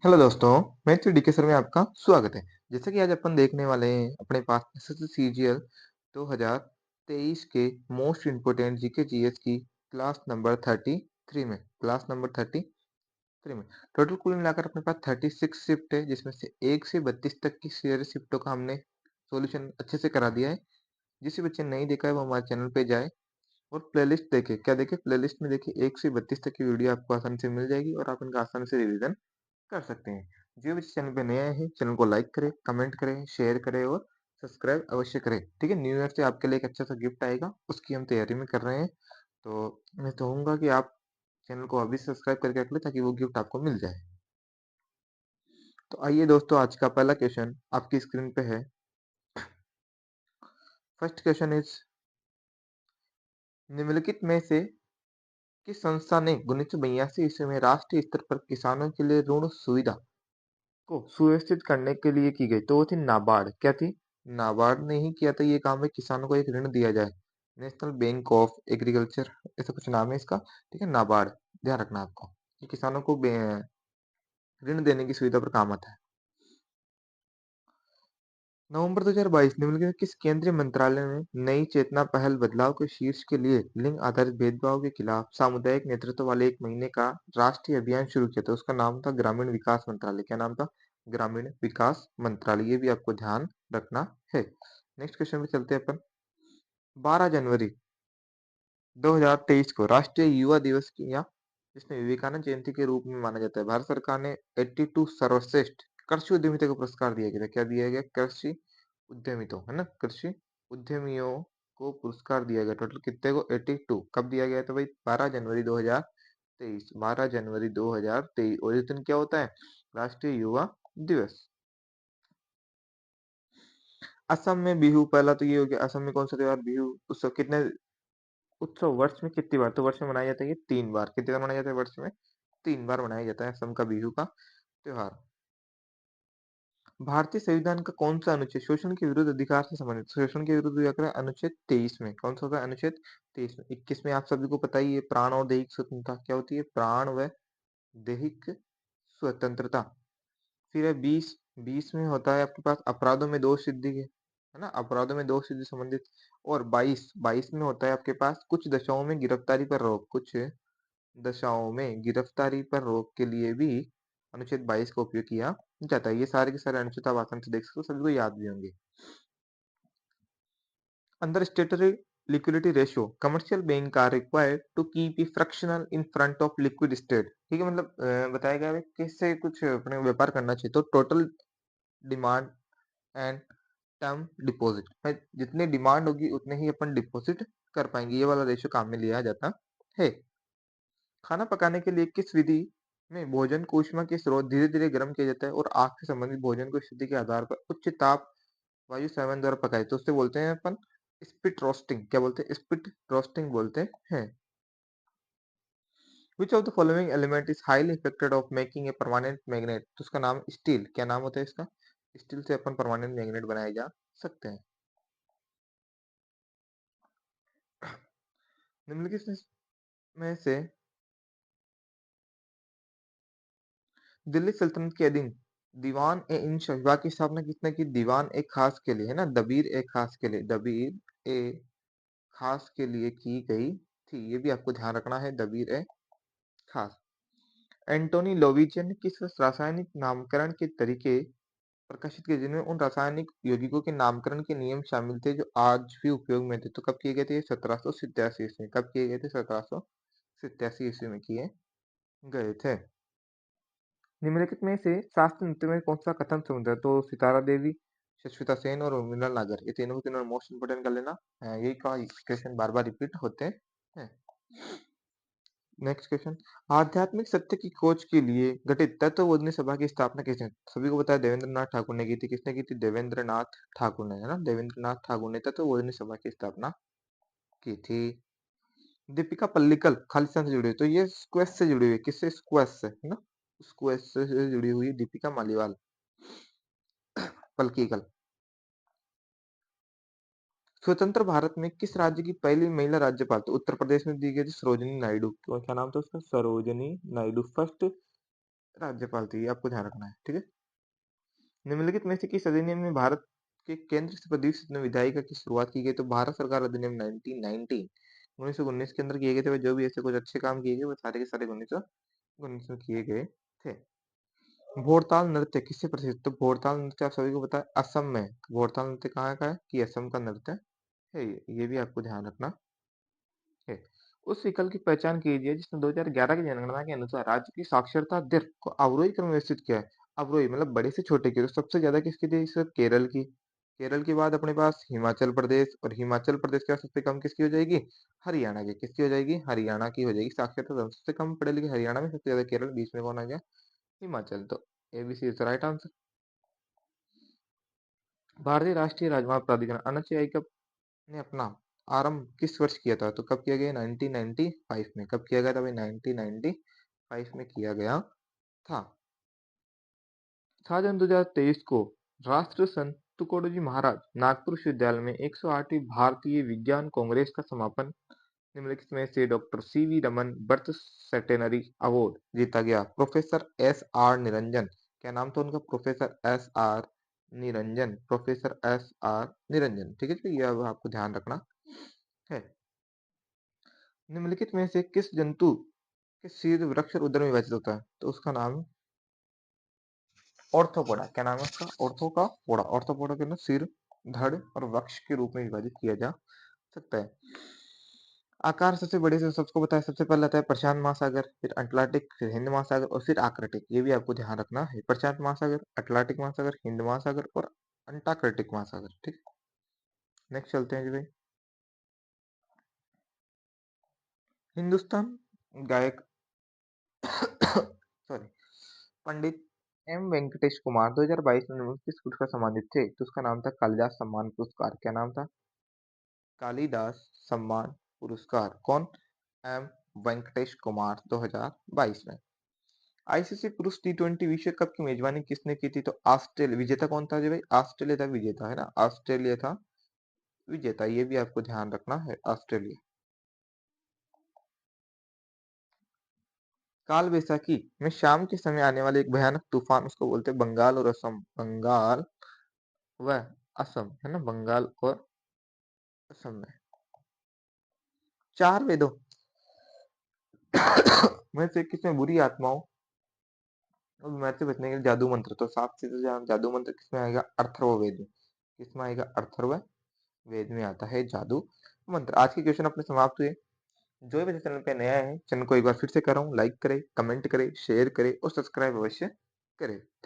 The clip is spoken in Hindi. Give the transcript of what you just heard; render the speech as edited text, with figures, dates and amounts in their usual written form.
हेलो दोस्तों, मैं डीके सर में आपका स्वागत है। जैसे कि आज अपन देखने वाले हैं अपने पास सीजीएल 2023 के मोस्ट इम्पोर्टेंट जीके जीएस की क्लास नंबर 33 में टोटल कुल मिलाकर अपने पास 36 शिफ्ट है, जिसमें से 1 से 32 तक की शेयर शिफ्टों का हमने सॉल्यूशन अच्छे से करा दिया है। जिस बच्चे नहीं देखा है वो हमारे चैनल पे जाए और प्लेलिस्ट देखे। क्या देखे? प्लेलिस्ट में देखिए 1 से 32 तक की वीडियो आपको आसानी से मिल जाएगी और आप इनका आसानी से रिवीजन कर सकते हैं। जो भी चैनल पे नए आए हैं, चैनल को लाइक करें, कमेंट करें, शेयर करें और सब्सक्राइब अवश्य करें। ठीक है? न्यू ईयर से आपके लिए एक अच्छा सा गिफ्ट आएगा, उसकी हम तैयारी में कर रहे हैं। तो मैं चाहूंगा कि आप चैनल को अभी सब्सक्राइब करके रख लें ताकि वो गिफ्ट आपको मिल जाए। तो आइए दोस्तों, आज का पहला क्वेश्चन आपकी स्क्रीन पे है। फर्स्ट क्वेश्चन इज, निम्नलिखित में से किस संस्था ने 1982 ईस्वी में राष्ट्रीय स्तर पर किसानों के लिए ऋण सुविधा को सुव्यवस्थित करने के लिए की गई? तो वो थी नाबार्ड। क्या थी? नाबार्ड ने ही किया था ये काम है, किसानों को एक ऋण दिया जाए। नेशनल बैंक ऑफ एग्रीकल्चर ऐसा कुछ नाम है इसका। ठीक है, नाबार्ड। ध्यान रखना आपको, ये किसानों को ऋण देने की सुविधा पर काम आता है। नवंबर 2022 निम्नलिखित में किस केंद्रीय मंत्रालय ने नई चेतना पहल बदलाव के शीर्ष के लिए लिंग आधारित भेदभाव के खिलाफ सामुदायिक नेतृत्व वाले 1 महीने का राष्ट्रीय अभियान शुरू किया था? उसका नाम था ग्रामीण विकास मंत्रालय। क्या नाम था? ग्रामीण विकास मंत्रालय। ये भी आपको ध्यान रखना है। नेक्स्ट क्वेश्चन पे चलते हैं अपन। 12 जनवरी 2023 को राष्ट्रीय युवा दिवस की या जिसमें विवेकानंद जयंती के रूप में माना जाता है, भारत सरकार ने 82 सर्वश्रेष्ठ कृषि उद्यमिता को पुरस्कार दिया गया था। क्या दिया गया? कृषि उद्यमितों, है ना? कृषि उद्यमियों को पुरस्कार दिया गया। टोटल कितने को? 82। कब दिया गया था भाई? 12 जनवरी 2023। 12 जनवरी 2023। और इस दिन क्या होता है? राष्ट्रीय युवा दिवस। असम में बिहू, पहला तो ये हो गया। असम में कौन सा त्योहार? बिहू उत्सव। कितने उत्सव वर्ष में कितनी बार? तो वर्ष में मनाया जाता है ये 3 बार। कितनी बार मनाया जाता है? वर्ष में 3 बार मनाया जाता है असम का बिहू का त्योहार। भारतीय संविधान का कौन सा अनुच्छेद शोषण के विरुद्ध अधिकार से संबंधित? शोषण के विरुद्ध व्याख्या है अनुच्छेद 23 में। कौन सा होता है? अनुच्छेद 23 में। 21 में आप सभी को पता ही है, प्राण और दैहिक स्वतंत्रता। क्या होती है? प्राण व दैहिक स्वतंत्रता। फिर है 20 में होता है आपके पास अपराधों में दोष सिद्धि के, है ना? अपराधों में दोष सिद्धि संबंधित। और 22 में होता है आपके पास कुछ दशाओं में गिरफ्तारी पर रोक। कुछ दशाओं में गिरफ्तारी पर रोक के लिए भी अनुच्छेद 22 का उपयोग किया जाता है। ये सारे के सारे अनुच्छेद आप आसानी से देख सकते हो, सभी को याद भी होंगे। Under statutory liquidity ratio commercial bank are required to keep a fractional in front of liquid state. ठीक है, मतलब बताया गया है किससे कुछ अपने व्यापार करना चाहिए। तो total demand and term deposit है, जितनी डिमांड होगी उतने ही अपन डिपॉजिट कर पाएंगे। ये वाला रेशियो काम में लिया जाता है। खाना पकाने के लिए किस विधि में भोजन को ऊष्मा के स्रोत धीरे धीरे गर्म किया जाता है और आग से संबंधित भोजन को स्थिति के आधार पर उच्च ताप वायु सेवन द्वारा पकाए? तो उससे बोलते हैं अपन स्पिट रोस्टिंग। क्या बोलते हैं? स्पिट रोस्टिंग बोलते हैं। Which of the following element is highly affected of making a permanent magnet? तो उसका नाम स्टील। क्या नाम होता है इसका? स्टील से अपन परमानेंट मैग्नेट बनाए जा सकते हैं। निम्नलिखित में से दिल्ली सल्तनत के अधीन दीवान ए इन विभाग की स्थापना किसने की? दीवान एक खास के लिए, है ना? दबीर एक खास के लिए, दबीर ए खास के लिए की गई थी। ये भी आपको ध्यान रखना है, दबीर ए खास। एंटोनी लोविजियन ने किस रासायनिक नामकरण के तरीके प्रकाशित किए जिनमें उन रासायनिक यौगिकों के नामकरण के नियम शामिल थे जो आज भी उपयोग में थे? तो कब किए गए थे? 1787 ईस्वी में। कब किए गए थे? 1787 ईस्वी में किए गए थे। निम्नलिखित में से शास्त्रीय नृत्य में कौन सा कथन समुद्र है? तो सितारा देवी, शश्मिता सेन और उर्मिला नागर। ये तीनों के तीनों मोस्ट इंपोर्टेंट कर लेना। यही का क्वेश्चन बार बार रिपीट होते हैं। नेक्स्ट क्वेश्चन, आध्यात्मिक सत्य की खोज के लिए गठित तत्वबोधिनी सभा की स्थापना किसने? सभी को पता है देवेंद्र नाथ ठाकुर ने की थी। किसने की थी? देवेंद्र नाथ ठाकुर ने, है ना? देवेंद्र नाथ ठाकुर ने तत्वबोधिनी सभा की स्थापना की थी। दीपिका पल्लिकल खालिस्तान से जुड़ी हुई, तो ये स्क्वैश से जुड़ी हुई है। किससे? स्क्वैश से, है ना? स्क्वैश से जुड़ी हुई दीपिका मालीवाल पल्लिकल। स्वतंत्र भारत में किस राज्य की पहली महिला राज्यपाल? तो उत्तर प्रदेश में दी गई थी सरोजिनी नायडू। क्या नाम था उसका? सरोजिनी नायडू। फर्स्ट राज्यपाल थी, ये आपको ध्यान रखना है, ठीक है? निम्नलिखित में से किस अधिनियम में भारत के केंद्र से प्रदेश में विधायिका की शुरुआत की गई? तो भारत सरकार अधिनियम 1919 1919 के अंदर किए गए थे। जो भी ऐसे कुछ अच्छे काम किए गए वो सारे के सारे 1919 में किए गए थे। भोरताल नृत्य किससे प्रसिद्ध? तो भोरताल नृत्य आप सभी को पता है असम में। भोरताल नृत्य कहाँ का है? कि असम का नृत्य है ये भी आपको ध्यान रखना है। उस विकल्प की पहचान कीजिए जिसने 2011 की जनगणना के अनुसार राज्य की साक्षरता दर को अवरोही क्रम में व्यवस्थित किया है। अवरोही मतलब बड़े से छोटे की, तो सबसे ज्यादा किसकी थी? सर केरल की। केरल के बाद अपने पास हिमाचल प्रदेश, और हिमाचल प्रदेश के बाद सबसे कम किसकी हो जाएगी? हरियाणा की। किसकी हो जाएगी? हरियाणा की हो जाएगी साक्षरता दर। सबसे कम पढ़े लिखे हरियाणा में, सबसे ज्यादा केरल, बीच में कौन आ गया? हिमाचल। तो एबीसी इज राइट आंसर। भारतीय राष्ट्रीय राजमार्ग प्राधिकरण एनएचएआई का ने अपना आरंभ किस वर्ष किया था? तो कब किया गया? 1995 में। कब किया गया था भाई? 1995 में किया गया था। 7 जून 2023 को राष्ट्र संत तुकडोजी महाराज नागपुर विश्वविद्यालय में 108वीं भारतीय विज्ञान कांग्रेस का समापन निम्नलिखित में से doctor C V Raman birth centenary award जीता गया। प्रोफेसर एस आर निरंजन, क्या नाम था उनका? Professor S R Niranjan. Professor S R Niranjan, ठीक है जी? ये अब आपको ध्यान रखना है। निम्नलिखित में से किस जंतु के सिर वृक्ष और उदर में विभाजित होता है? तो उसका नाम ऑर्थोपोडा। क्या नाम है उसका? ऑर्थो का पोडा। ऑर्थोपोडा के अंदर सिर, धड़ और वक्ष के रूप में विभाजित किया जा सकता है। आकार सबसे बड़े से सबको पता है। सबसे पहले आता है प्रशांत महासागर, फिर अटलांटिक, फिर हिंद महासागर और फिर आर्कटिक। ये भी आपको ध्यान रखना है। प्रशांत महासागर, अटलांटिक महासागर, हिंद महासागर और अंटार्कटिक महासागर, ठीक। नेक्स्ट चलते हैं जी भाई। हिंदुस्तान गायक सॉरी पंडित एम वेंकटेश कुमार 2022 में किस पुरस्कार सम्मानित थे? तो उसका नाम था कालिदास सम्मान पुरस्कार। क्या नाम था? कालिदास सम्मान पुरस्कार। कौन? एम वेंकटेश कुमार 2022 में। आईसीसी पुरुष टी20 विश्व कप की मेजबानी किसने की थी? तो ऑस्ट्रेलिया। विजेता कौन था जी भाई? ऑस्ट्रेलिया था विजेता, है ना? ऑस्ट्रेलिया था विजेता। ये भी आपको ध्यान रखना है, ऑस्ट्रेलिया। काल बैसाखी में शाम के समय आने वाले एक भयानक तूफान, उसको बोलते हैं बंगाल और असम। बंगाल व असम, है ना? बंगाल और असम में चार वेदों में से किसमें बुरी आत्माओं और बीमारी से बचने के लिए जादू मंत्र? तो सात से जादू मंत्र किसमें आएगा? अथर्ववेद में। किसमें आएगा? अथर्ववेद में आता है जादू मंत्र। आज के क्वेश्चन अपने समाप्त हुए। जो भी मेरे चैनल पे नया है, चैनल को एक बार फिर से कर रहा हूँ, लाइक करे, कमेंट करे, शेयर करे और सब्सक्राइब अवश्य करे।